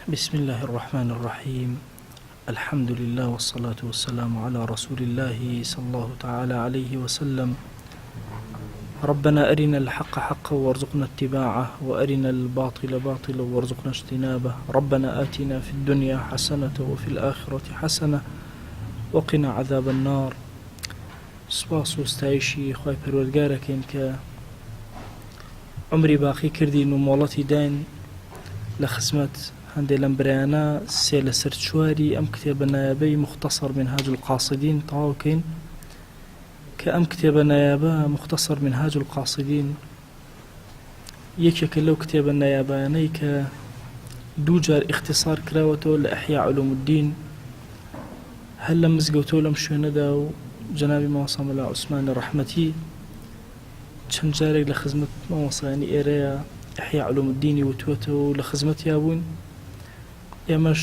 بسم الله الرحمن الرحيم. الحمد لله والصلاة والسلام على رسول الله صلى الله تعالى عليه وسلم. ربنا أرنا الحق حقا وارزقنا اتباعه وأرنا الباطل باطلا وارزقنا اجتنابه. ربنا آتنا في الدنيا حسنة وفي الآخرة حسنة وقنا عذاب النار. سپاس و ستایشی خوای پەروەردگارەکەین کە عمری باقی کردین و مۆڵەتی داین لە خزمەت هەندێک لەم برایانە سێ لە سەر چواری ئەم کتێبە نایابەی مختصر منهاج القاصدین تەواوکەین کە ئەم کتێبە نایابە مختصر منهاج القاصدین یەکێکە لەو کتێبە نایابانەی کە دوو جار اختصار کراوەتەوە لە ئەحیا علوم الدین هەر لە مزگەوتەوە لەم شوێنەدا و جەنابی مامۆستا مەلا عوسمانی ڕەحمەتی چەند جارێک لە خزمەت مامۆستایانی ئێرەیە ئەحیا علوم الدینی وتووەتەوە و لە خزمەتیا بوون. ئێمەش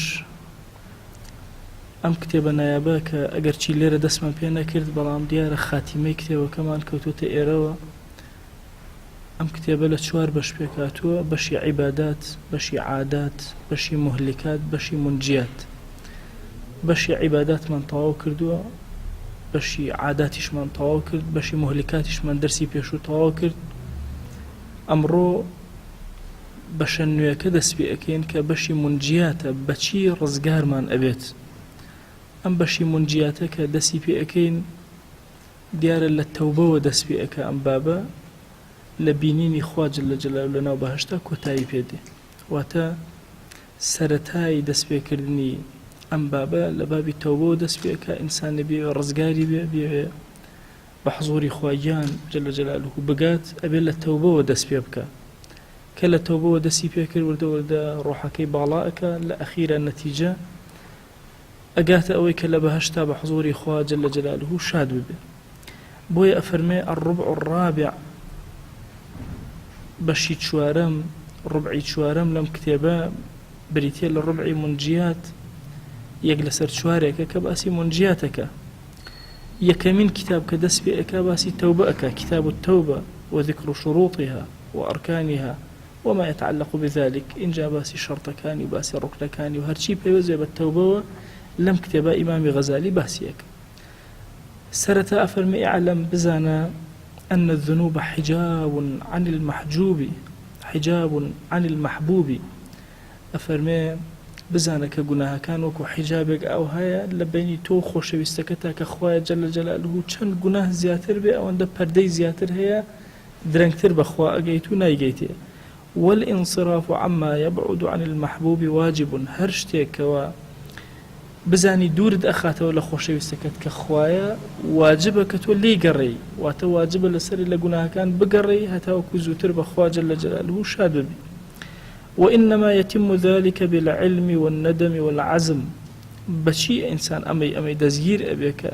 ئەم کتێبە نایابە کە ئەگەرچی لێرە دەستمان پێ نەکرد بەڵام دیارە خاتیمەی کتێبەکەمان کەوتوتە ئێرەوە. ئەم کتێبە لە چوار بەش پێکاتووە: بەشی عیبادات، بەشی عادات، بەشی مهلکات، بەشی منجیات. بەشی عیباداتمان تەواو کردووە، بەشی عاداتیشمان تەواو کرد، بەشی مهلکاتیشمان دەرسی پێشوو تەواو کرد. ئەمڕۆ بەشە نوێەکە دەست پێ ئەکەین کە بەشی منجیاتە، بەچی ڕزگارمان ئەبێت. ئەم بەشی منجیاتە کە دەستی پێ ئەکەین دیارە لە تەوبەوە دەست پێ ئەکە. ئەم بابە لە بینینی خوا جەل جەلاله لە ناو بەهەشتا کۆتایی پێدێ، واتە سەرەتای دەستپێکردنی ئەم بابە لە بابی تەوبەوە دەست پێ ئەکە. ئینسان بێ ڕزگاری بێ بە حزوری خوایان جەل جەلاله بگات، ئەبێ لە تەوبەوە دەست پێ بکە. کە لە تەوبەوە دەستی پێ کرد وردە ڕۆحەکەی باڵا ئەکە، لە ئەخیرە نەتیجە ئەگاتە ئەوەی کە لە بەهەشتا بە حزوری خوا جەل جەلاله شاد ببێ. بۆیە ئەفەرمێ الربع الرابع، بەشی چوارەم، ڕبعی چوارەم لەم کتێبە بریتێ لە ڕبعی منجیات، یەک لەسەر چوارێکە کە باسی منجیاتەکە. یەکەمین کتاب کە دەست پێ ئەکا باسی تەوبە ئەکا، کتاب التەوبە وذكر شروطها وأركانها وما يتعلق بذلك. اینجا باسی شەرتەکانی و باسی ڕوکنەکانی و هەرچی پێوەزێ بە تەوبەوە لەم کتێبە ئیمامی غەزالی باسیەکە. سەرەتا ئەفەرمێ اعلم، بزانە أن الذنوب حجاب عن المحجوب، حجاب عن المحبوب. ئەفەرمێ بزانە کە گوناهەکان وەکو حیجابێک ئەو هەیە لە بینی تۆ خۆشەویستەکەتا کە خوایە جەل جەلاله چەند گوناه زیاتر بێ ئەوەندە پەردەی زیاتر هەیە درەنگتر بەخوا ئەگەیت و نایگەیتێ. والانصراف عما يبعد عن المحبوب واجب، هەر شتێکەوە بزانی دوورت ئەخاتەوە لە خۆشەویستەکەت کە خوایە واجبە کە تۆ لێی گەڕێی، واتە واجبە لەسەری لە گوناهەکان بگەڕێی هەتاوەکو زووتر بەخوا جەل جەلاله شاد ببی. وإنما يتم ذلك بالعلم والندم والعزم. بچی ئینسان ئەمەی دەستگیر ئەبێ کە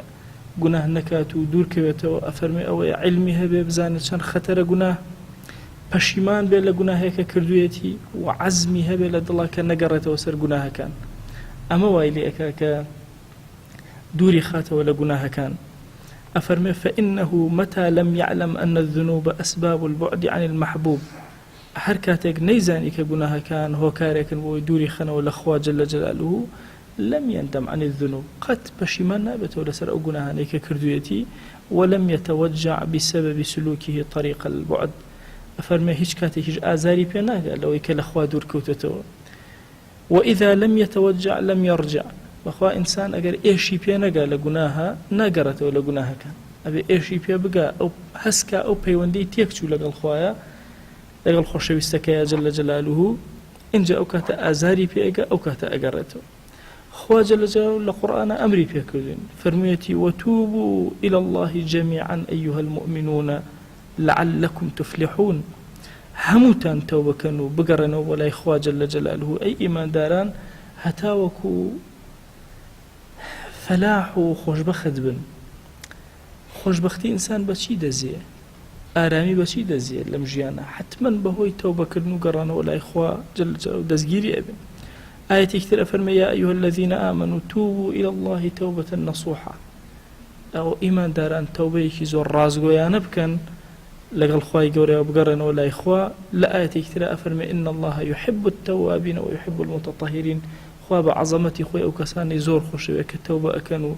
گوناه نەکات و دوور کەوێتەوە. ئەفەرمێ ئەوەیە علمی هەبێ، بزانێت چەند خەتەرە گوناه، پەشیمان بێ لە گوناهێکە کردوێتی و عەزمی هەبێ لە دڵا کە نەگەڕێتەوە سەر گوناهەکان. ئەمە وای لێ ئەکا کە دووری خاتەوە لە گوناهەکان. ئەفەرمێ فإنه متى لم يعلم أن الذنوب أسباب البعد عن المحبوب، هەر کاتێک نەیزانی کە گوناهەکان هۆکارێکن بۆی دووری خەنەوە لە خوا جەل جەلاله لم يندم عن الذنوب، قەت پەشیمان نابێتەوە لەسەر ئەو گوناهانەی کە کردوێتی. ولم يتوجع بسبب سلوكه طريق البعد. ئەفەرمێ هیچ کاتێک هیچ ئازاری پێ ناگات لەوەی کە لە خوا دوور کەوتێتەوە. وإذا لم يتوجع لم يرجع، بەخوا ئینسان ئەگەر ئێشی پێ نەگا لە گوناهە ناگەڕێتەوە لە گوناهەکان، ئەبێ ئێشی پێ بگا، ئەو هەسکا ئەو پەیوەندی تێکچوو لەگەڵ خوایە لەگەڵ خۆشەویستەکەیە جەل جەلاله، اینجا ئەو کاتە ئازاری پێگە، ئەو کاتە ئەگەڕێتەوە. خوا جەل جەلاله لە قورئانە ئەمری پێکردین، فەرموویەتی وتوبوا إلى الله جميعا أيها المؤمنون لعلكم تفلحون. هەمووتان تەوبەکەن و بگەڕێنەوە بۆ لای خوا جەل جەلاله، ئەی ئیمانداران، هەتاوەکو فەلاح و خۆشبەخت بن. خۆشبەختی ئینسان بەچی دەزیێ؟ ئارامی بەچی دەزیێت لەم ژیانە؟ حتمەن بەهۆی تەوبەکردن و گەڕانەوە لای خوا جەل جەلاله دەستگیری ئەبێ. ئاەتێکی تر ئەفەرمێ یا ئەیها الذین آمنوا توبوا إلى الله توبة نصوحا. ئەو ئیمانداران تەوبەیەکی زۆر ڕازگۆیانە بکەن لەگەڵ خوای گەورەیەوە بگەڕێنەوە لای خوا لە ئاەتێکی ترە ئەفەرمێ إن الله يحب التوابين ويحب المتطهرين خوا بە عەزەمەتی خۆی ئەو کەسانی زۆر خۆشەوێت کە تەوبە ئەکەن و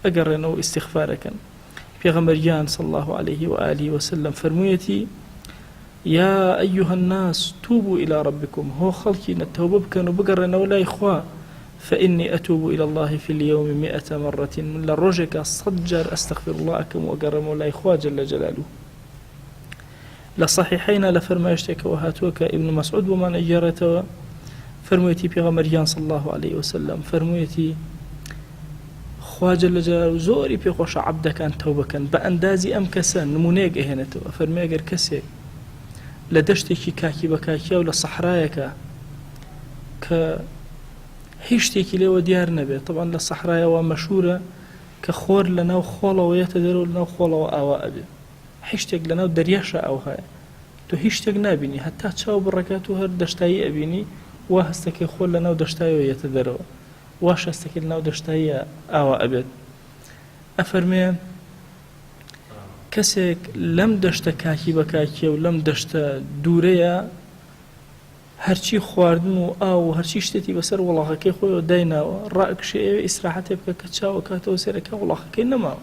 ئەگەڕێنەوە ئیستیغفار ئەکەن. پێغەمبەریان صلى الله عليه وآله وسلم فەرموویەتی يا أيها الناس توبوا إلى ربكم هو خلقي نتوبة بكن وبقرنا ولا إخوة فإني أتوب إلى الله في اليوم 100 مرة من للرجك صجر أستغفر الله كم وقرم ولا إخوة جل جلاله. لصحيحين لفرمايشتك وهاتوك ابن مسعود ومن أجرته فرميتي بيغمريان صلى الله عليه وسلم فرميتي خوا جل جلاله زوري بيخوش عبدك كان توبة كان بأندازي أم كسان نمونيك إهنته فرمي أجر كسيك لدشتێکی کاکی بە کاکیە و لە سەحرایەکە کە هیچ شتێکی لێوە دیار نەبێت. طبعا لە سەحرایەوە مەشهورە کە خۆر لە ناو خۆڵەوە یەتە دەرەوە لە ناو خۆڵەوە ئاوا ئەبێ هیچ شتێک لە ناو دەریاشە ئەو هەیە تۆ هیچ شتێک نابینی هەتا چاو بڕەکات و هەر دەشتایی ئەبینی وا هەستەکەی خۆر لە ناو دەشتایەوە یەتە دەرەوە واش هەستەکەی لە ناو دەشتاییە ئاوا ئەبێت. ئەفەرمێ کەسێک لەم دەشتە کاکی بە کاکیە و لەم دەشتە دوورەیە هەرچی خواردن و ئاو و هەرچی شتێتی بەسەر وڵاغەکەی خۆیەوە دایناوە ڕائکشێ ئێوە ئیسراحەتێ بکە کە چاوە کاتەوە سێرەکە وڵاغەکەی نەماوە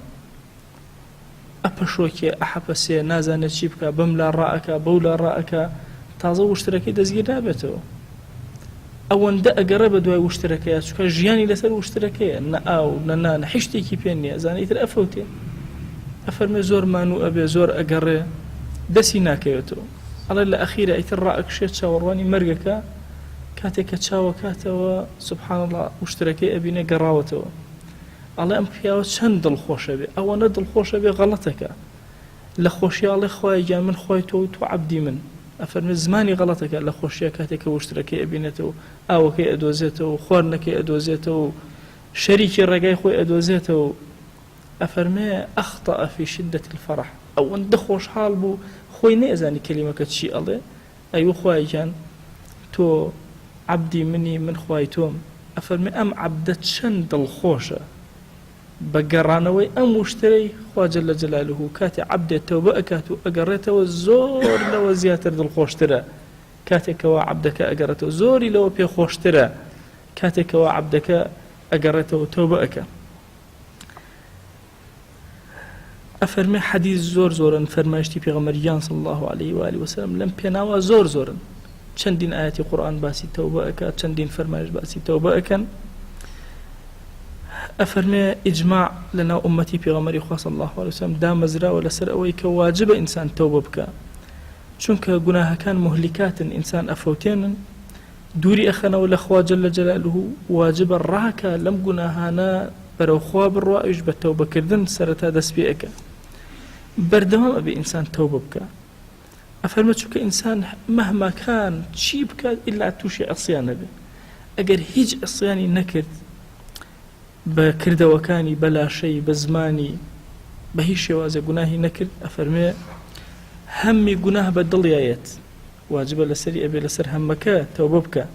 ئەپەشۆکێ ئەحەپەسێ نازانێت چی بکە بەم لا ڕائەکە بەو لا ڕائەکە تازە وشترەکەی دەستگیر نابێتەوە ئەوەندە ئەگەڕێ بە دوای وشترەکەیە چونکە ژیانی لەسەر وشترەکەیە نە ئاو نە نان هیچ شتێکی پێ نییە زانیتر ئەفەوتێ ئەفەرمێ زۆر مانوو ئەبێ زۆر ئەگەڕێ دەستی ناکەوێتەوە ئەڵێ لە ئەخیرە ئیتر ڕائەکشێت چاوەڕوانی مەرگەکە کاتێک کە چاوە کاتەوە سوبحان الله وشترەکەی ئەبینێ گەڕاوەتەوە ئەڵێ ئەم پیاوە چەند دڵخۆشە بێ ئەوەنە دڵخۆشە بێ غەڵەتەکە لە خۆشیاڵێ خوای گیان من خۆی تۆ و تۆ عەبدی من ئەفەرمێ زمانی غەڵەتەکە لە خۆشیە کاتێک کە وشترەکەی ئەبینێتەوە ئاوەکەی ئەدۆزێتەوە خواردنەکەی ئەدۆزێتەوە شەریکی ڕێگای خۆی ئەدۆزێتەوە ئەفەرمێ ئەخطأ في شدة الفرح ئەوەندە خۆشحاڵ بوو خۆی نێزانی کەلیمەکە چی ئەڵێ ئەیوە خوای گیان تۆ عەبدی منی من خوای تۆم ئەفەرمێ ئەم عەبدە چەند دڵخۆشە بە گەڕانەوەی ئەم وشترەی خوا جەل جەلالوه کاتێ عەبدێ تەوبە ئەکات و ئەگەڕێتەوە زۆر لەوە زیاتر دڵخۆشترە کاتێکەوە عەبدەکە ئەگەڕێتەوە زۆری لەوە پێخۆشترە کاتێکەوە عەبدەکە ئەگەڕێتەوە تەوبە ئەکە. ئەفەرمێ حەدیث زۆر زۆرن فەرمایشتی پێغەمبەریان صلی الله عليه و آله وسلم لەم پێناوە زۆر زۆرن چەندین ئاەتی قورئان باسی تەوبە ئەکات چەندین فەرمایش باسی تەوبە ئەکەن. ئەفەرمێ ئیجماع لەناو ئومەتی پێغەمبەری خوا صلی الله عليه وسلم دامەزراوە لەسەر ئەوەی کە واجبە ئینسان تەوبە بکە چونکە گوناهەکان مهلیکاتن ئینسان ئەفەوتێنن دووری ئەخەنەوە لە خوا جەل جەلالوه واجبە ڕاکە لەم گوناهانە بەرەو خوا بڕوا ئەویش بە تەوبەکردن سەرەتا دەست پێ ئەکە بەردەوام ئەبێ ئینسان تەوبە بکە. ئەفەرمێ چونکە ئینسان مەهما کان چی بکات ئیلا تووشی عەسیان نەبێ ئەگەر هیچ عەسیانی نەکرد بە کردەوەکانی بەلاشەی بە زمانی بە هیچ شێوازە گوناهی نەکرد ئەفەرمێ هەممی گوناه بە دڵیایەت واجبە لەسەری ئەبێ لەسەر هەممەکە تەوبە بکە.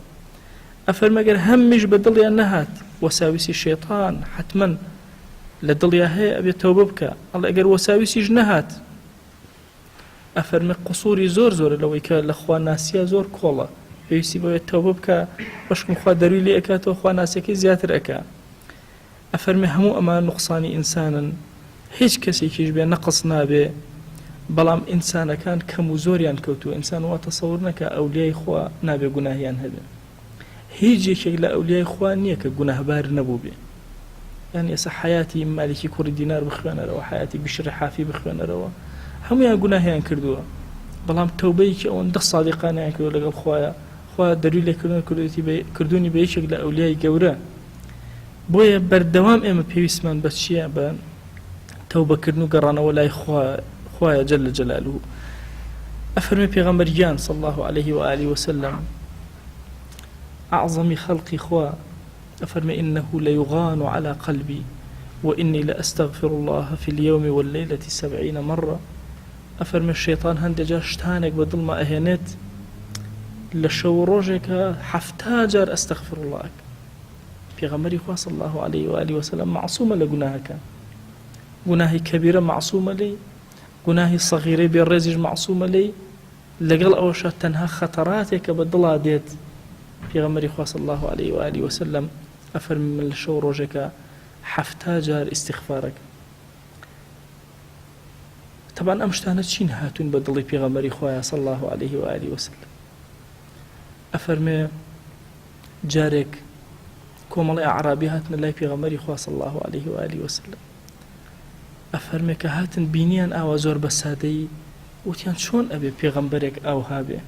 ئەفەرمێ ئەگەر هەممیش بە دڵیان نەهات وەساویسی شەیطان حتمەن لە دڵیا هەیە ئەبێ تەوبە بکە ئەڵێ ئەگەر وەساویسیش نەهات ئەفەرمێ قوسووری زۆر زۆرە لەوەی کە لە خوا ناسیە زۆر کۆڵە پێویستی بەوێت تەوبە بکە بەشکم خوا دەروی لێ ئەکاتەوە خوا ناسیەکەی زیاتر ئەکا. ئەفەرمێ هەموو ئەمان نوقسانی ئینسانن هیچ کەسێکیش بێ نەقص نابێ بەڵام ئینسانەکان کەم و زۆریان کەوتووە ئینسان وا تەسەوور نەکە ئەولیای خوا نابێ گوناهیان هەبێ هیچ یەکێک لە ئەولیای خوا نییە کە گوناهبار نەبوو بێ یان ئێستا حیاتی مالیکی کوڕی دینار بخوێنەرەوە حیاتی بشر حافی بخوێنەرەوە هەمویان گوناهیان کردووە بەڵام تەوبەیەکی ئەوەندە سادقانیان کردووە لەگەڵ خوایە خوا دەروی لێکردن کردوونی بە یەکێک لە ئەولیای گەورە. بۆیە بەردەوام ئێمە پێویستمان بە چییە بە تەوبەکردن و گەڕانەوە لای خوایە جەل جەلالوه. ئەفەرمێ پێغەمبەریان صلی الله عليه و آله وسلم أعظم خلق خوا أفرمي إنه ليغان على قلبي وإني لأستغفر الله في اليوم والليلة 70 مرة أفرمي الشيطان هندجا شتانك بدل ما أهنت لشو روجك حفتاجر أستغفر الله في غمري خوا صلى الله عليه وآله وسلم معصومة لقناهك قناهي كبيرة معصومة لي گوناهی سەغیرەی بێڕێزیش معسوومە لێی لەگەڵ ئەوەشە تەنها خەتەراتێکە بە دڵا دێت. پێغەمبەری خوا صلی الله عليه و آله وسلم ئەفەرمی من لە شەو ڕۆژێکە 70 جار ئیستیغفارەکە. طبعا ئەم شتانە چین هاتوون بە دڵی پێغەمبەری خوایە صلی الله عليه و آله وسلم. ئەفەرمێ جارێک کۆمەڵی ئەعرابی هاتنە لای پێغەمبەری خوا صلی الله عليه و آله وسلم. ئەفەرمێ کە هاتن بینیان ئاوا زۆر بە سادەیی وتیان چۆن ئەبێ پێغەمبەرێک ئاوها بێ؟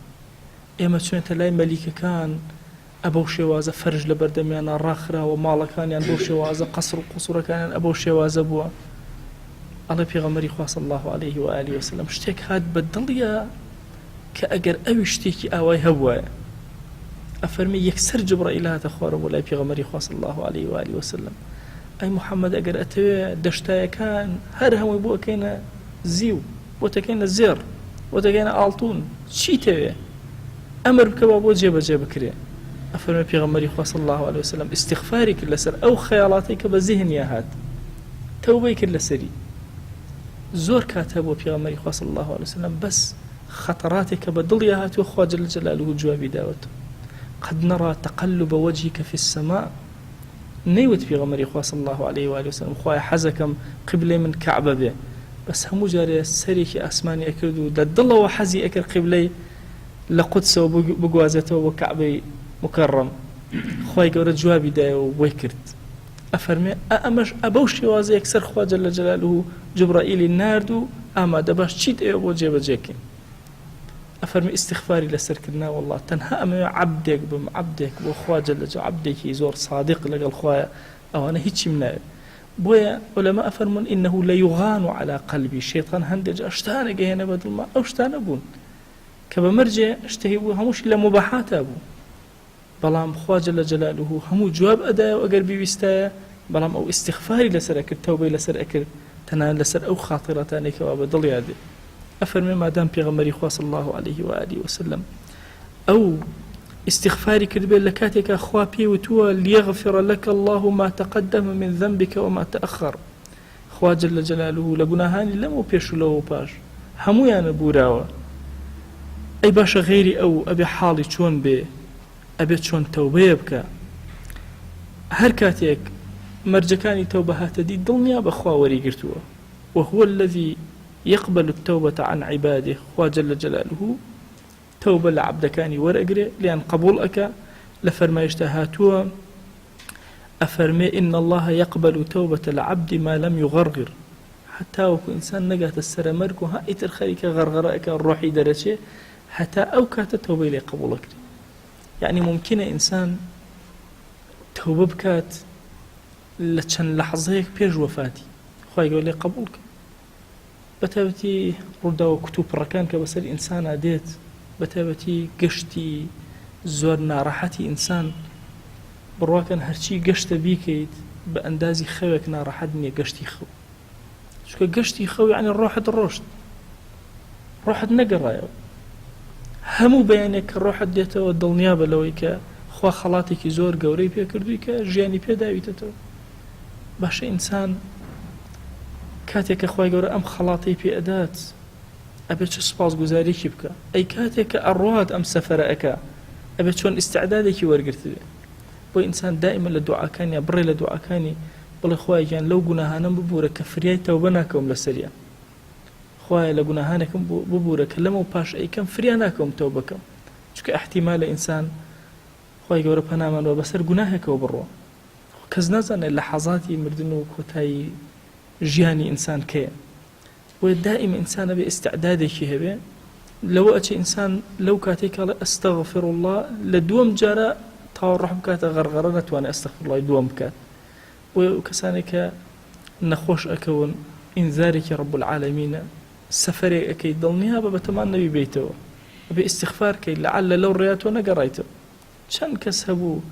ئێمە چونێتە لای مەلیکەکان ئەبەو شێوازە فەرج لە بەردەمیانە ڕاخراوە، ماڵەکانیان بەو شێوازە، قەسر و قوسوورەکانیان ئەبەو شێوازە بووە. ئەڵێ پێغەمبەری خوا صلی الله عليه و آله وسلم شتێک هات بە دڵیە کە ئەگەر ئەوی شتێکی ئاوای هەبوایە. ئەفەرمی یەکسەر جبرائیل هاتە خوارەوە بۆ لای پێغەمبەری خوا صلی الله عليه و آله وسلم. ئەی محەممەد ئەگەر ئەتەوێ دەشتایەکان هەر هەمووی بۆ ئەکەینە زیو، بۆ تەکەینە زێڕ، بۆ تەکەینە ئاڵتون، چی تەوێ؟ ئەمر بکەوە بۆ جێبەجێ بکرێ. ئەفەرمێ پێغەمبەری خوا صلی الله عليه وسلم ئیستیغفاری کرد لەسەر ئەو خەیاڵاتی کە بە زیهنیا هات، تەوبەی کرد لەسەری. زۆر کات هەبوو پێغەمبەری خوا صلی الله عليه وسلم بەس خەتەراتێک کە بە دڵیا هاتووە خوا جەل جەلالوه جوابی داوەتەوە. قد نرى تقلب وجهك في السماء. نەیوت پێغەمبەری خوا صلی الله عليه و آله وسلم خوایە حەزەکەم قیبلەی من کەعبە بێ، بەس هەموو جارێ سەرێکی ئاسمانی ئەکرد و لە دڵەوە حەزی ئەکرد قیبلەی لە قودسەوە بگوازێتەوە بۆ کەعبەی مکەڕەم. خوای گەورە جوابی دایەوە بۆی کرد. ئەفەرمێ ئەمەش ئەبەو شێوازە یەکسەر خوا جەل جەلالوه جبرائیلی نارد و ئامادە باش چیت ئێوە بۆ جێبەجێکەین. ئەفەرمی ئیستیغفاری لەسەرکردنا والله تەنها ئەمەوێ عەبدێک بم، عەبدێک بۆ خوا جەل جەلالوه، عەبدێکی زۆر صادق لەگەڵ خوایە، ئەوانە هیچیم ناوێت. بۆیە عولەما ئەفەرمون ئینەه لەیوغان على قەلبی، شەیطان هەندێک شتانە گەهێنە بە دڵما، ئەو شتانە بوون کە بە مەرجێ شتێکی بوو هەمووشی لە مباحاتە بوو، بەڵام خوا جەل جەلالوه هەموو جواب ئەدایەوە ئەگەر بیویستایە، بەڵام ئەو ئیستیغفاری لەسەر ئەکرد، تەوبەی لەسەر ئەکرد، تەنها لەسەر ئەو خاترەتانێکەوە بە دڵیا دێ. ئەفەرمێ مادام پێغەمبەری خوا صلی الله عليه و آله وسلم ئەو استغفاری کرد بێت لە کاتێکە خوا پێی وتووە لیغفر لك الله ما تقدم من ذنبك وما تأخر. خوا جل جلاله لە گوناهانی لەم و پێش و لەوە پاش هەموویانە بوراوە. ئەی باشە غێری ئەو ئەبێ حاڵی چۆن بێ، ئەبێت چۆن تەوبەیە بکە. هەر کاتێک مەرجەکانی تەوبە هاتەدی دڵنیا بەخوا وەریگرتووە. وهو الذي يقبل التوبة عن عباده. خوا جل جلاله توبة لعبدكاني ورقري لأن قبولك لفرمايشتا هاتوا أفرمي إن الله يقبل توبة العبد ما لم يغرغر. حتى وكو إنسان نقات السرمركو ها إتر خريك غرغرائك الروحي درجة حتى أو كات توبة لي قبولك. يعني ممكن إنسان توبة بكات لچن لحظيك بيج وفاتي خواهي يقول لي قبولك بتابتي ردا وكتوب ركان كبسر إنسان عديت بتابتي قشتي زور ناراحتي إنسان برواكن هرشي قشت بيكيد بأندازي خوك ناراحتني قشتي خو شو قشتي خو يعني الروحة الرشد روحة نقرأ همو بيانك الروحة ديته والدلنيابة لويك خوا خلاتك زور قوري بيا كردويك جياني بيا داويتتو باش إنسان كاتێک خۆی گەورە ئەم خەڵاتی پێدات ئەبێت چه سپاس گوزاریکی بکە. ئەی کاتێک کە ئەڕوات ئەم سەفەرە ئەکا ئەبێت چۆن ئیستعدادێکی وەرگرتبێ. بۆ ئینسان دائما لە دوعاکانی بڕێ لە دوعاکانی بڵێ خوای گیان لەو گوناهانم ببوورە کە فریای تەوبە ناکەم لەسەریان. خوایە لە گوناهانێکم ببوورە کە لەمە پاش ئەیکەم فریا ناکەم تەوبەکەم. چونکە احتیمالە ئینسان خوای گەورە پەنامانەوە بەسەر گوناهێکەوە بڕوە. کەس نازانێت لە حەزاتی مردن و کۆتایی ژیانی ئینسان کەیە. بۆیە دائما ئینسانە بێ ئیستعدادێکی هەبێ. لەوە ئەچێ ئینسان لەو کاتێکە ئەستەغفر الله لە دووەم جارە تاوەڕۆح بکاتە غەرغەرە نەتوانێت ئەستەغفر الله دووەم بکات. بۆیە کەسانێک کە نەخۆش ئەکەون ئینزارێکی رب العالمینە سەفەرێک ئەکەی دڵنیا بە بەتەمان نەبی بیتەوە بێ ئیستیغفار کەی لەعەلە لەو ڕێیاتۆ نەگەڕایتەوە. چەند کەس هەبوو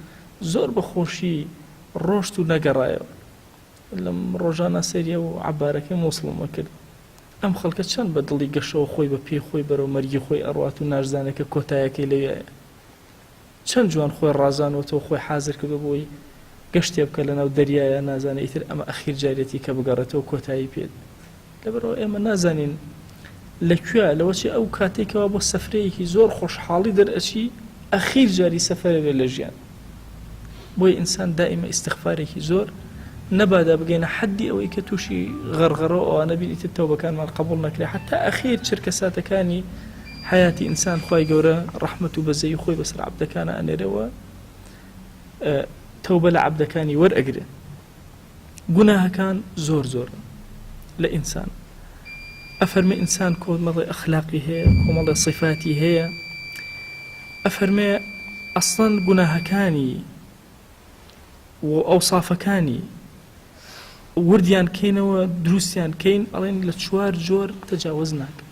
زۆر بەخۆشی ڕۆشت و نەگەڕایەوە. لەم ڕۆژانە سەریە و عەبارەکەی موسڵمە کرد. ئەم خەڵکە چەند بە دڵی گەشەوە خۆی بە پێی خۆی بەرەو مەرگی خۆی ئەڕوات و ناشزانێکە کۆتایەکەی لەوێیە. چەند جوان خۆی ڕازانەوەتەوە خۆی حازر کردو بۆی گەشتێ بکە لەناو دەریایە نازانێت ئیتر ئەمە ئەخیر جارێتی کە بگەڕێتەوە کۆتایی پێت. لەبەرەوە ئێمە نازانین لەکوێ لەوەچی ئەو کاتێکەوە بۆ سەفرەیەکی زۆر خۆشحاڵی دەرئەچی ئەخیر جاری سەفەرێ لە ژیان بۆی ئینسان دائیمە ئیستیغفارێکی زۆر نەبادا بگەینە حەدی ئەوەی کە تووشی غەرغەڕە و ئەوانە بینیتە تەوبەکانمان قبوڵ نەکرێ حتا ئەخیر چرکە ساتەکانی حیاتی ئینسان خوای گەورە ڕەحمەت و بەزەی خۆی بەسەر عەبدەکانە ئەنێرەوە تەوبە لە عەبدەکانی وەرئەگرێ گوناهەکان زۆر زۆر لە ئینسان ئەفەرمێ ئینسان کۆمەڵی ئەخلاقی هەیە کۆمەڵی صفاتی هەیە ئەفەرمێ ئەسڵەن گوناهەکانی و ئەوسافەکانی وردیان کەینەوە دروستیان کەین ئەڵێن لە 4 جۆر تەجاوز ناکە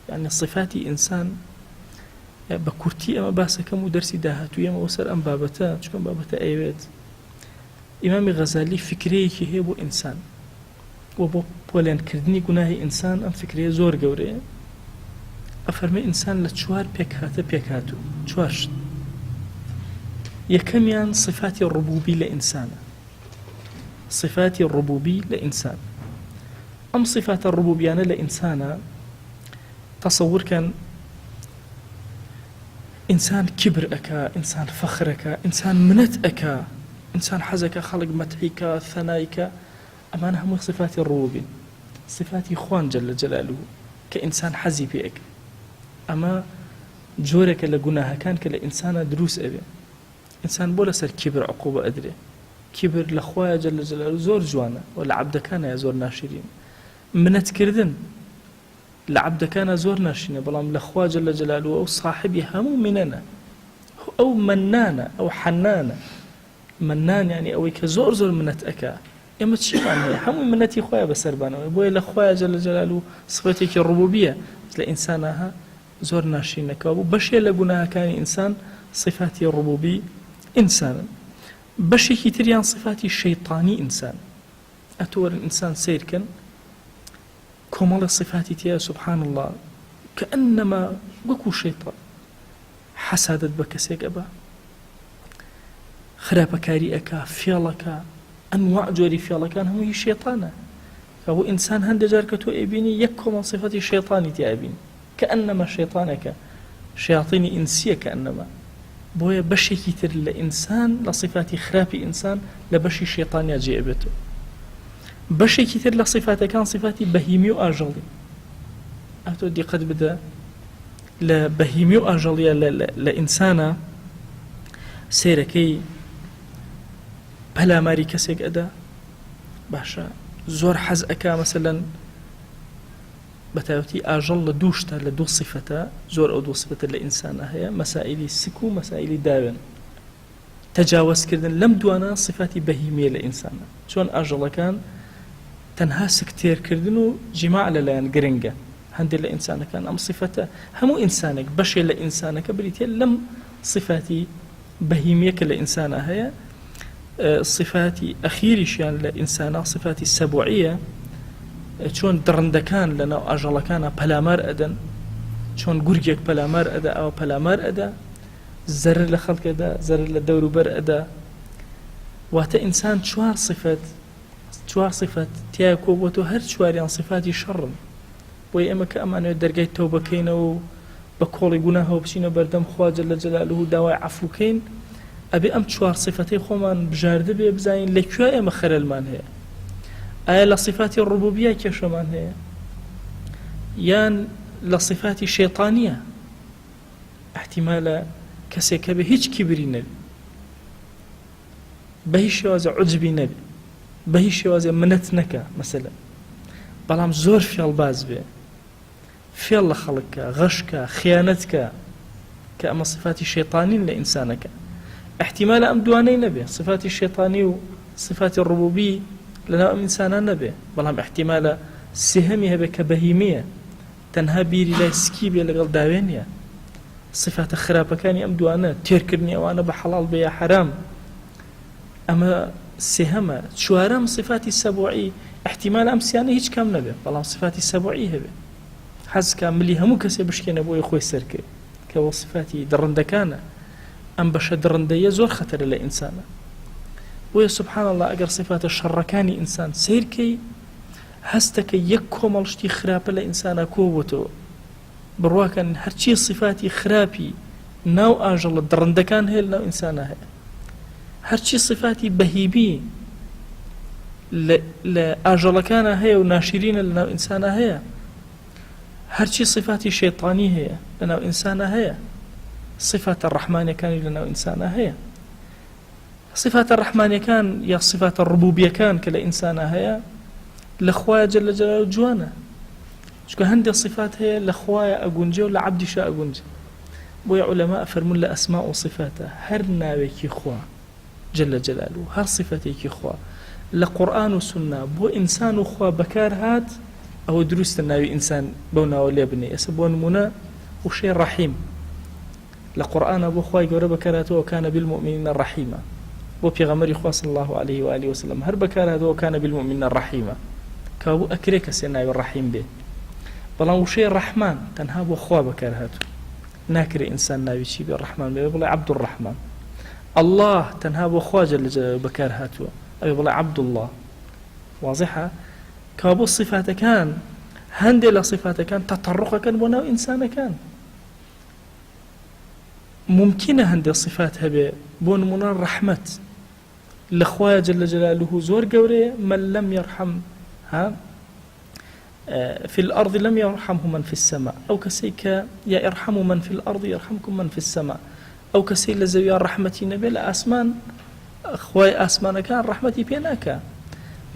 یعنی صفاتی ئینسان بە کورتی ئەمە باسەکەم و دەرسی داهاتوویەمەوە سەر ئەم بابەتە چکەم بابەتە ئەوێت ئیمامی غەزالی فکرەیەکی هەیە بۆ ئینسان و بۆ پۆلێنکردنی گوناهی ئینسان ئەم فکرەیە زۆر گەورەیە ئەفەرمێ ئینسان لە 4 پێکهاتوو 4 شت یەکەمیان صفاتی ڕبوبی لە ئینسانە صفاتی ڕبوبی لە ئینسان ئەم صفاتە ڕبوبیانە لە ئینسانە تەسەوورکەن ئینسان کبر ئەکا ئینسان فەخرەکە ئینسان منەت ئەکا ئینسان حەزەکە خەڵک مەدحیکە ثەنایکە ئەمانە هەموو صفاتی ڕبوبین صفاتی خوان جەل جەلالوه کە ئینسان حەزی پێ ئەکا ئەمە جۆرێکە لە گوناهەکان کە لە ئینسانە دروست ئەبێ ئینسان بۆ لەسەر کبر عقوبە ئەدرێ کبر لە خوایە جەل جەلالوه زۆر جوانە و لە عەبدەکانە زۆر ناشرین منەتکردن لە عەبدەکانە زۆر ناشینە بەڵام لە خوا جەل جەلالوه ئەو صاحبی هەموو منەنە ئەو مەنانە ئەو حەنانە منان یعنی ئەوەی کە زۆر زۆر منەت ئەکا ئێمە چیمان هەیە هەموو منەتی خۆیە بەسەربانەوە بۆیە لە خوایە جەل جەلالوه صفەتێکی ڕبوبیە لە ئینسانەها زۆر ناشینەکەوە بوو بەشێ لە گوناهەکانی ئینسان صفاتی ڕبوبی ئینسانن بەشێکی تریان صفاتی شەیطانی ئینسان ئەتوەرن ئینسان سیرکەن کۆمەڵە صفاتی تیا سبحان الله كأنما وەکو شەیطان حەسادەت بە کەسێک ئەبا خراپەکاری ئەکا فێڵەکە ئەنواع جۆری فێڵەکان هەمووی شەیطانە کەبوو ئینسان هەندێک جار کە تۆ ئەبینی یەک کۆمەڵ صفەتی شەیطانی تیا ئەبینی كأنما شەیطانەکە شەیاطینی ئینسیە كأنما بۆیە بەشێکی تر لە ئینسان لە صفاتی خراپی ئینسان لە بەشی شەیطانیا جێ ئەبێتەوە بەشێکی تر لە صفاتەکان صفاتی بەهیمی و ئاژەڵی ئەتۆ دیقەت بدە لە بەهیمی و ئاژەڵیە لە ئینسانە سیرەکەی پەلاماری کەسێک ئەدا باشە زۆر حەز ئەکا مەسەلەن بەتایبەتی ئاژەڵ لە دووشتە لە دوو صفەتە زۆر ئەو دوو صفەتە لە ئینسانە هەیە مەسائیلی سک و مەسائیلی داوێن تەجاوزکردن لەم دوانە صفاتی بەهیمیە لە ئینسانە چۆن ئاژەڵەکان تەنها سکتێرکردن و جیماع لەلایەن گرنگە هەندێک لە ئینسانەکان ئەم صفەتە هەموو ئینسانێک بەشێ لە ئینسانەکە بریتێ لەم صفاتی بەهیمیە کە لە ئینسانە هەیە صفاتی ئەخیریشیان لە ئینسانە صفاتی سەبوعیە چۆن درندەکان لەناو ئاژەڵەکانە پەلامار ئەدەن چۆن گورگێک پەلامار ئەدا ئەوە پەلامار ئەدا زەرر لە خەڵکەدا زەرر لە دەوروبەر ئەدا واتە ئینسان 4 صفەت تیا کۆبووەتەوە هەر 4یان صفاتی شەڕن بۆی ئێمە کە ئەمانەوێت دەرگای تەوبەکەینەوە و بە کۆڵی گوناهەوە بچینە بەردەم خوا جەل جەلالوه داوای عەفوکەین ئەبێ ئەم 4 صفەتەی خۆمان بژاردە بێ بزانین لەکوێ ئێمە خەرەلمان هەیە ئایا لە صفاتی ڕبوبیە کێشەمان هەیە یان لە صفاتی شەیطانیە احتیمالە کەسێکە بێ هیچ کیبری نەبێ بە هیچ شێوازە عوجبی نەبێ بە هیچ شێوازە منەت نەکە مەسەلەن بەڵام زۆر فێڵباز بێ فێڵ لە خەڵکە غەشکە خیانەتکە کە ئەمە صفاتی شەیطانین لە ئینسانەکە احتیمالە ئەم دوانەی نەبێ صفاتی شەیطانی و صفاتی ڕبوبی لەناو ئەم ئینسانان نەبێ بەڵام احتیمالە سێهەمی هەبێ کە بەهیمیە تەنها بیری لای سکی بێ لەگەڵ داوێنیە صفاتە خراپەکانی ئەم دوانە تێرکردنی ئەوانە بە حەڵال بێ یا حەرام ئەمە سێهەمە 4ەم صفاتی سەبوعی احتیمال ئەم سیانە هیچ کەم نەبێ بەڵام صفاتی سەبوعی هەبێ حەزکە ملی هەموو کەسێ بشکێنە بۆی خۆی سەرکرد کەەوە صفاتی درڕندەکانە ئەم بەشە درڕندەیە زۆر خەتەرە لە ئینسانە بۆیە سبحان الله ئەگەر صفاتە شەڕەکانی ئینسان سیرکەی هەستەکە یەک کۆمەڵشتی خراپە لە ئینسانە کۆبووەتەوە بڕواکەن هەرچی صفاتی خراپی ناو ئاژەڵە دڕندەکان هەیە لە ناو ئینسانە هەیە، هەرچی صفاتی بەهیبی لە ئاژەڵەکانە هەیە و ناشرینە لە ناو ئینسانە هەیە، هەرچی صفاتی شەیطانی هەیە لە ناو ئینسانە هەیە، صفاتە ڕەحمانیەکانی لە ناو ئینسانە هەیە. صفاتە ڕەحمانیەکان یا صفاتە ڕبوبیەکان کە لە ئینسانە هەیە لە خوایە جەلە جەلالوهو جوانە، چونکە هەندێک صفات هەیە لە خوایە ئەگونجێ و لە عەبدیشە ئەگونجێ. بۆیە عولەما ئەفەرمون لە ئەسما و صفاتە هەر ناوێکی خوا جەلە جەلالوهو، هەر صفەتێکی خوا لە قورئان و سوننا بۆ ئینسان و خوا بەکار هات، ئەوە دروستە ناوی ئینسان بەو ناوە لێ بنێ. ئێستا بۆ نمونە وشەی ڕەحیم لە قورئانە بۆ خوای گەورە بەکارهاتەوە کانە بالمؤمنینە ڕەحیمە، بۆ پێغەمبەری خوا صلی الله عليه و آله وسلم هەر بەکارهاتەوە کانە بالمؤمنینە ڕەحیمە، کابوو ئەکرێ کەسێ ناوی ڕەحیم بێ. بەڵام وشەی ڕەحمان تەنها بۆ خوا بەکارهاتوو، ناکرێ ئینسان ناوی چی بێ ڕەحمان بێ بڵێ عەبدوڕەحمان. الله تەنها بۆ خوا جەلە جەلالوهو بەکارهاتووە ئەوێ بڵێ عەبدوڵڵاه. واضحە؟ کابوو صفاتەکان هەندێک لە صفاتەکان تەطەڕوقەکەن بۆ ناو ئینسانەکان. ممکنە هەندێک صفات هەبێ، بۆ نمونە ڕەحمەت لە خوایە جەلە جەلالوهو زۆر گەورەیە، من لم يرحم في الأرض لم يرحمه من في السماء، أو كسيك يا ارحموا من في الأرض يرحمكم من في السماء، أو كسي لزويا رحمتي نبي لأسمان خواي أسمان كان رحمتي بيناك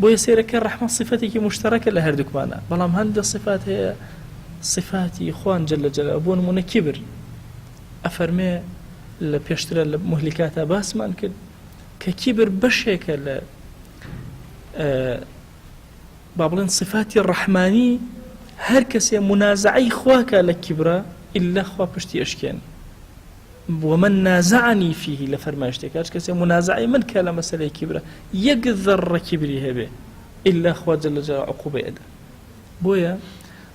بۆ سێرەکە ڕەحمەت صفەتێکی مشتەرەکە لە هەردووکمانە، بەڵام هەندێک صفات هەیە صفاتی خوان جەلە جەلالوهو. بۆ نمونە کیبر، ئەفەرمێ لە پێشترە لە مهلیکاتە باسمان کرد کە کیبر بەشێکە لە با بڵێن صفاتی ڕەحمانی. هەر کەسێ منازعەی خواکە لە کیبرە ئیلا خوا پشتی ئەشکێن. ومن نازعني فيه لفرماشتك هاش كسي منازعي من كلام مسألة كبرى يقذر كبري هبه إلا خوا جل جلاله عقوبة يده. بويا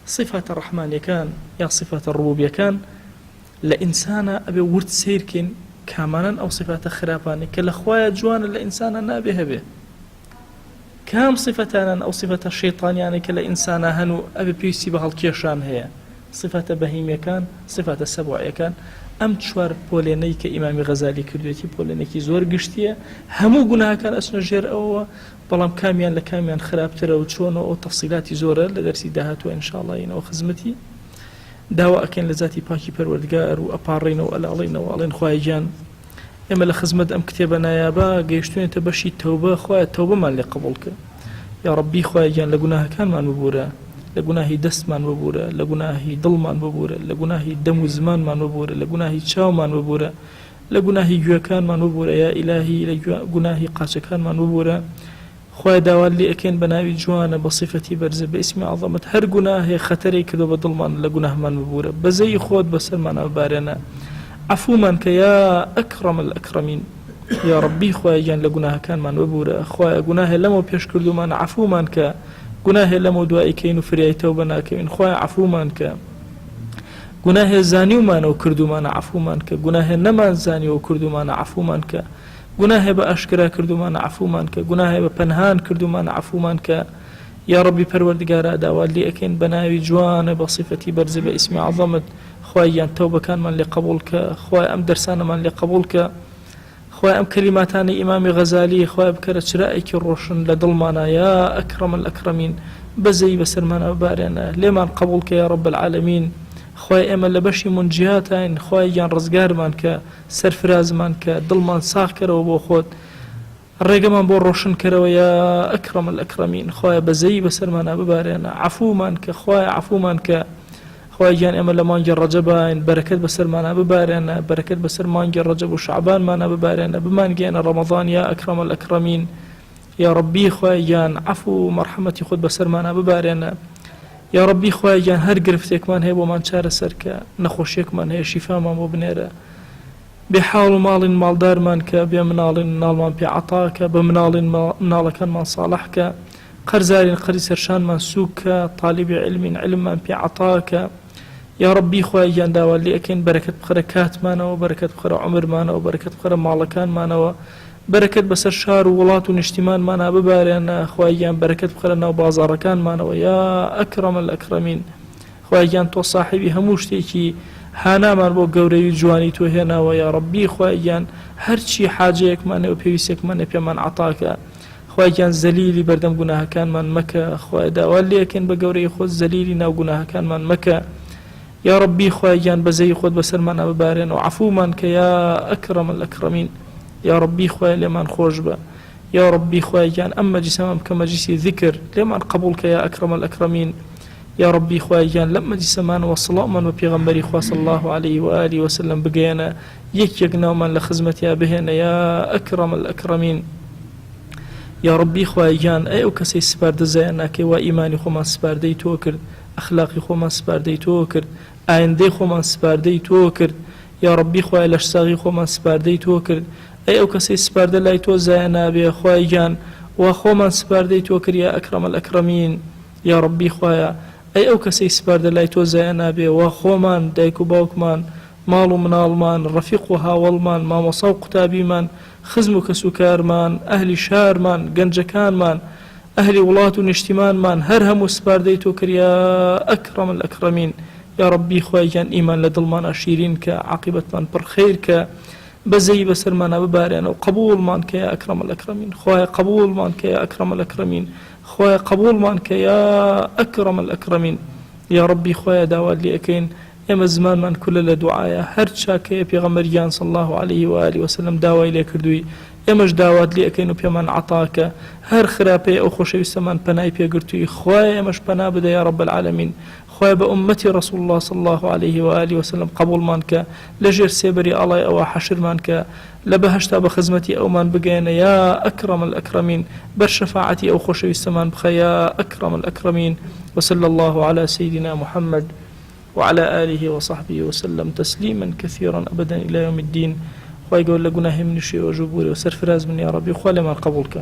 صفة الرحمن كان يا صفة الربوبية كان لإنسان أبي ورد سيركن كامانا أو صفات خرافان كلا خوايا جوان لإنسان نابي هبه كام صفتان أو صفة الشيطان يعني كلا إنسان هنو أبي بيسي بهالكيشان هي صفة بهيمية كان صفة السبوعية كان ئەم چوار پۆلێنەی کە ئیمامی غەزالی کردوێتی پۆلێنێکی زۆر گشتیە، هەموو گوناهەکان ئەچنە ژێر ئەوە، بەڵام کامیان لە کامیان خراپترە و چۆنەوە ئەو تەفسیلاتی زۆرە لە دەرسی داهاتوە ئینشاءڵڵا ئینەوە خزمەتی داوا ئەکەین لە ذاتی پاکی پەروەردگار و ئەپاڕێنەوە ئەلاڵێنەوە ئەڵێن خوای گیان ئێمە لە خزمەت ئەم کتێبە نایابە گەیشتوێنێتە بەشی تەوبە، خوایە تەوبەمان لێ قبوڵ کە یا ڕەبی خوای گیان لە گوناهەکانمان ببورە، لە گوناهی دەستمان ببورە، لە گوناهی دڵمان ببورە، لە گوناهی دەم و زمانمان ببورە، لە گوناهی چاومان ببورە، لە گوناهی گوێکانمان ببورە، یا ئیلاهی لە گوناهی قاچەکانمان ببورە. خوای داوا لێ ئەکەین بە ناوی جوانە بە صفەتی بەرزە بە ئیسمی عەظەمەت هەر گوناهێ خەتەرێک کردووە بە دڵمان لە گوناهمان ببورە، بەزەی خۆت بەسەرمانە ببارێنە، عەفومان کە یا ئەکرەم الئەکرەمین یا ڕەبی خوای گیان لە گوناهەکانمان ببورە، خوایە گوناهێ لەمەوە پێش کردومان عەفومان کە گوناهێ لەمە دوایی کەین و فریای تەوبە ناکەوین، خوایە عەفومان کە گوناهێ زانیومانەوە کردومانە عەفومان کە گوناهێ نەمان زانیوە کردومانە عەفومان کە گوناهێ بە ئاشکرا کردومانە عەفومان کە گوناهێ بە پەنهان کردومانە عەفومان کە یا ڕەبی پەروەردگارە داوا لێ ئەکەین بە ناوی جوانە بە صفەتی بەرزە بە ئیسمی عەظەمەت خوای گیان تەوبەکانمان لێ قبوڵ کە، خوای ئەم دەرسانەمان لێ قبوڵ کە، خوای ئەم کەلیماتانی ئیمامی غەزالی خوای بکەرە چرایەکی ڕۆشن لە دڵمانە یا ئەکرەم الئەکرەمین بەزەی بەسەرمانە ببارێنە، لێمان قبوڵ کە یا ڕەب العالەمین. خوای ئێمە لە بەشی منجیاتین، خوای گیان ڕزگارمان کە، سەرفرازمان کە، دڵمان ساغ کەرەوە بۆ خۆت، ڕێگەمان بۆ ڕۆشن کەرەوە یا ئەکرەم الئەکرەمین. خوای بەزەی بەسەرمانە ببارێنە، عەفومان کە، خوای عەفومان کە. خوای گیان ئێمە لە مانگی ڕەجەبین، بەرەکەت بەسەرمانە ببارێنە، بەرەکەت بەسەر مانگی ڕەجەب و شەعبانمانە ببارێنە، بمانگێنە ڕەمەضان یا ئەکرەم الئەکرەمین. یا ڕەبی خوای گیان عەفو و مەرحەمەتی خۆت بەسەرمانە ببارێنە، یا ڕەبی خوای گیان هەر گرفتێکمان هەیە بۆمان چارەسەر کە، نەخۆشیێکمان هەیە شیفامان بۆ بنێرە، بێ حاڵ و ماڵین ماڵدارمان کە، بێ مناڵین مناڵمان پێ عەتا کە، بە مناڵین مناڵەکانمان ساڵح کە، قەرزارین قەری سەرشانمان سووک کە، طالبی علمین علممان پێ عەتا کە. یا ڕەبی خوای گیان داوا لێ ئەکەین بەرەکەت بخەرە کاتمانەوە، بەرەکەت بخەرە عومرمانەوە، بەرەکەت بخەرە ماڵەکانمانەوە، بەرەکەت بەسەر شار و وڵات و نیشتیمانمانە ببارێنە، خوای گیان بەرەکەت بخەرە ناو بازاڕەکانمانەوە یا ئەکرەم الئەکرەمین. خوای گیان تۆ صاحبی هەموو شتێکی هانامان بۆ گەورەی جوانی تۆ هێناوە یا ڕەبی خوای گیان هەرچی حاجەیەکمانێ و پێویستێکمانێ پێمان عەتاکە خوای گیان زەلیلی بەردەم گوناهەکانمان مەکە خوای داوا لێکەن بە گەورەی خۆت زەلیلی ناو گوناهەکانمان مەکە یا ڕەبی خوای گیان بەزەی خۆت بەسەرمان ببارێن و عەفومان کە یا ئەکرەم الئەکرەمین یا ڕەبی خوای لێمان خۆش بە یا ڕەبی خوای گیان ئەم مەجلیسەمان بکە مەجلیسی ذیکر لێمان قبول کە یا ئەکرەم الئەکرەمین یا ڕەبی خوای گیان لەم مەجلیسەمانەوە سڵاومان بە پێغەمبەری خوا صلی الله عليه و آله وسلم بگەێنە یەک ناومان لە خزمەتیا بهێنە یا ئەکرەم الئەکرەمین یا ڕەبی خوای گیان ئەی ئەو کەسەی سپاردە زایە ناکەی وا ئیمانی خۆمان سپاردەی تۆ کرد ئەخلاقی خۆمان سپاردەی تۆ کرد ئایندەی خۆمان سپاردەی تۆ کرد یا ڕەبی خوای لە شساغی خۆمان سپاردەی تۆ کرد ئەی ئەو کەسەی سپاردە لای تۆ زایە نابێ خوای گیان وا خۆمان سپاردەی تۆ کرد یا ئەکرەم الئەکرەمین یا ڕەبی خوایە ئەی ئەو کەسەی سپاردە لای تۆ زایە نابێ وا خۆمان دایک و باوکمان ماڵ و مناڵمان ڕەفیق و هاوڵمان مامۆسا و قوتابیمان خزم و کەسوکارمان ئەهلی شارمان گەنجەکانمان ئەهلی وڵات و نیشتیمانمان هەر هەموو سپاردەی تۆ کرد یا ئەکرەم الئەکرەمین یا ڕەبی خوای گیان ئیمان لە دڵمانە شیرین کە عاقبەتمان پڕ خەیر کە بەزەی بەسەرمانە ببارێنە و قبوڵمان کە یا ئەکرەم الئەکرەمین خوای قبوڵمان کە یا ئەکرەم الئەکرەمین خوای قبوڵمان کە یا ئەکرەم الئەکرەمین یا ڕەبی خوایە داوات لێ ئەکەین ئێمە زمانمان کولە لە دوعایە هەر چاکەیە پێغەمبەریان صلی الله عليه و آله وسلم داوای لێ کردووی ئێمەش داوات لێ ئەکەین و پێمان عەتاکە هەر خراپەیە ئەو خۆشەویستەمان پەنای پێگرتووی خوای ئێمەش پەنا بدە یا رب العالمین خوای بە ئومەتی رسول الله صلی الله عليه و آله وسلم قبولمان کە لەژێر سێبەری ئەڵای ئەوە حەشرمان کە لە بەهەشتا بە خزمەتی ئەومان بگەێنە یا ئەکرەم الئەکرەمین بەر شەفاعەتی ئەو خۆشەویستەمان بخە یا ئەکرەم الئەکرەمین وصلى الله على سيدنا محمد وعلى آله وصحبه وسلم تسليما كثيرا أبدا إلى يوم الدين خوای گەور لە گوناهی منیش و ژوور و سەرفراز من یا ربی خوا لێمان قبول کە